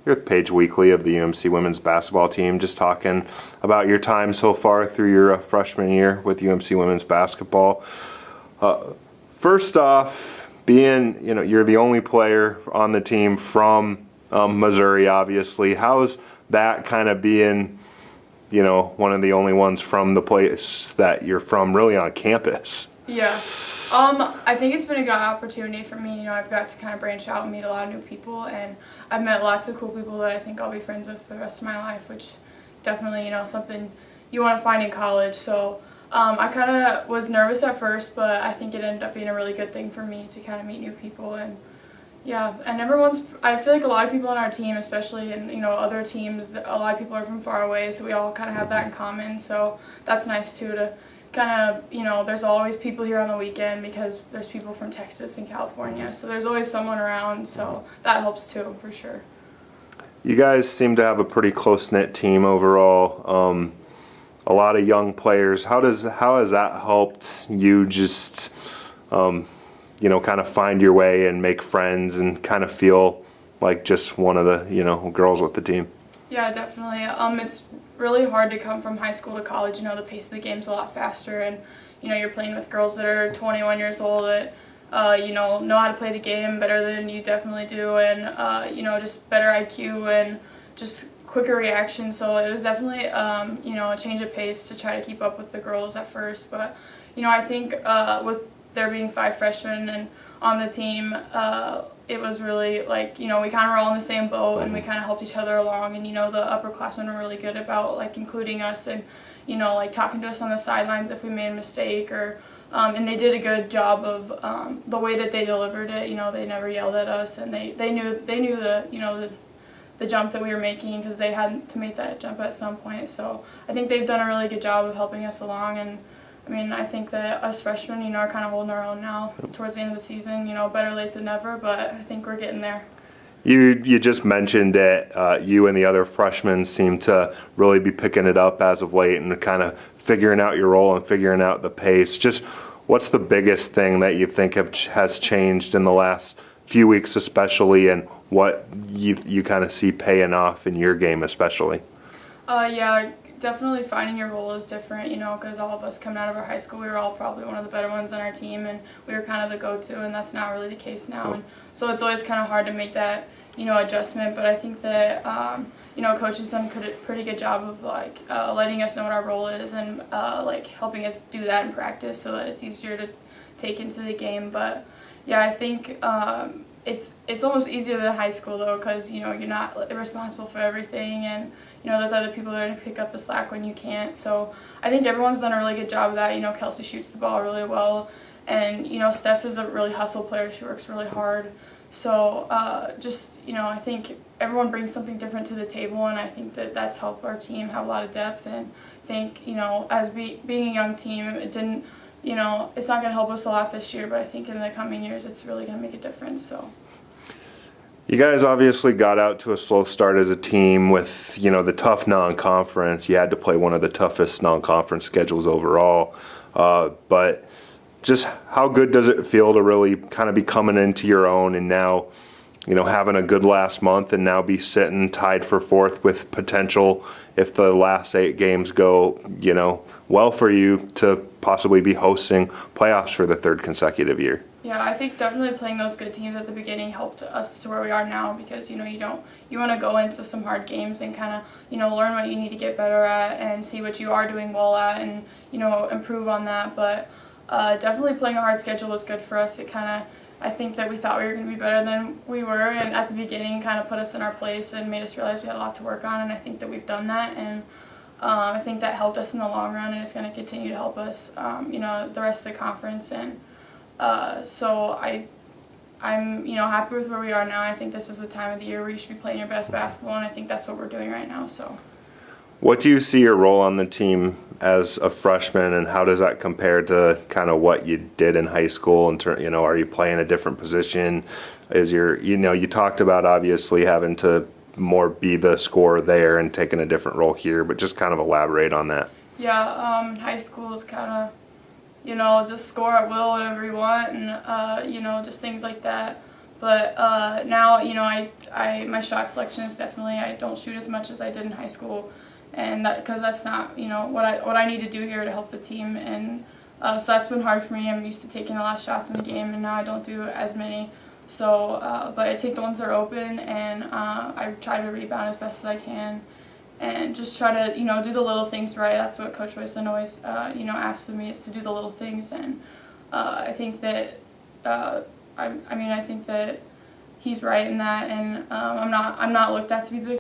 You're with Paige Weakley of the UMC women's basketball team, just talking about your time so far through your freshman year with UMC women's basketball. First off, being you're the only player on the team from Missouri, obviously. How's that kind of being, one of the only ones from the place that you're from, really on campus? Yeah. I think it's been a good opportunity for me. I've got to kind of branch out and meet a lot of new people, and I've met lots of cool people that I think I'll be friends with for the rest of my life, which definitely, something you want to find in college. So I kind of was nervous at first, but I think it ended up being a really good thing for me to kind of meet new people. And yeah, and I feel like a lot of people on our team, especially in, other teams, a lot of people are from far away, so we all kind of have that in common. So that's nice too, to kind of, there's always people here on the weekend because there's people from Texas and California, so there's always someone around, so that helps too, for sure. You guys seem to have a pretty close-knit team overall. A lot of young players. How has that helped you just, kind of find your way and make friends and kind of feel like just one of the, girls with the team? Yeah, definitely. It's really hard to come from high school to college. The pace of the game's a lot faster, and you're playing with girls that are 21 years old that know how to play the game better than you definitely do, and just better IQ and just quicker reaction. So it was definitely a change of pace to try to keep up with the girls at first. But I think with there being 5 freshmen and on the team, it was really we kind of were all in the same boat, and we kind of helped each other along. And the upperclassmen were really good about including us and talking to us on the sidelines if we made a mistake, or and they did a good job of the way that they delivered it. They never yelled at us, and they knew the jump that we were making, because they had to make that jump at some point. So I think they've done a really good job of helping us along. And I think that us freshmen, are kind of holding our own now towards the end of the season. Better late than never, but I think we're getting there. You just mentioned it. You and the other freshmen seem to really be picking it up as of late and kind of figuring out your role and figuring out the pace. Just what's the biggest thing that you think has changed in the last few weeks especially, and what you kind of see paying off in your game especially? Yeah. Definitely finding your role is different, because all of us coming out of our high school, we were all probably one of the better ones on our team, and we were kind of the go-to, and that's not really the case now. And so it's always kind of hard to make that, adjustment. But I think that, coaches done a pretty good job of letting us know what our role is, and helping us do that in practice so that it's easier to take into the game. But yeah, I think it's almost easier than high school though, because you're not responsible for everything, and there's other people that are going to pick up the slack when you can't. So I think everyone's done a really good job of that. Kelsey shoots the ball really well, and Steph is a really hustle player. She works really hard. So I think everyone brings something different to the table, and I think that that's helped our team have a lot of depth. And I think as being a young team, it didn't it's not going to help us a lot this year, but I think in the coming years it's really going to make a difference. So. You guys obviously got out to a slow start as a team with, the tough non-conference. You had to play one of the toughest non-conference schedules overall. But just how good does it feel to really kind of be coming into your own, and now, having a good last month, and now be sitting tied for 4th with potential, if the last 8 games go, well for you, to possibly be hosting playoffs for the 3rd consecutive year? Yeah, I think definitely playing those good teams at the beginning helped us to where we are now, because you want to go into some hard games and kind of learn what you need to get better at and see what you are doing well at, and improve on that. But definitely playing a hard schedule was good for us. I think that we thought we were going to be better than we were, and at the beginning kind of put us in our place and made us realize we had a lot to work on, and I think that we've done that, and I think that helped us in the long run, and it's going to continue to help us the rest of the conference. And so I'm happy with where we are now. I think this is the time of the year where you should be playing your best basketball, and I think that's what we're doing right now. So. What do you see your role on the team as a freshman, and how does that compare to kind of what you did in high school? Are you playing a different position? You talked about obviously having to more be the scorer there and taking a different role here, but just kind of elaborate on that. Yeah, high school is kind of, just score at will whenever you want, and, just things like that. But now, you know, my shot selection is definitely, I don't shoot as much as I did in high school, and because that's not, you know, what I need to do here to help the team. And so that's been hard for me. I'm used to taking a lot of shots in the game, and now I don't do as many. So, but I take the ones that are open, and I try to rebound as best as I can, and just try to, you know, do the little things right. That's what Coach Royson always, you know, asks of me, is to do the little things. And I think that, I mean, I think that he's right in that, and I'm not looked at to be the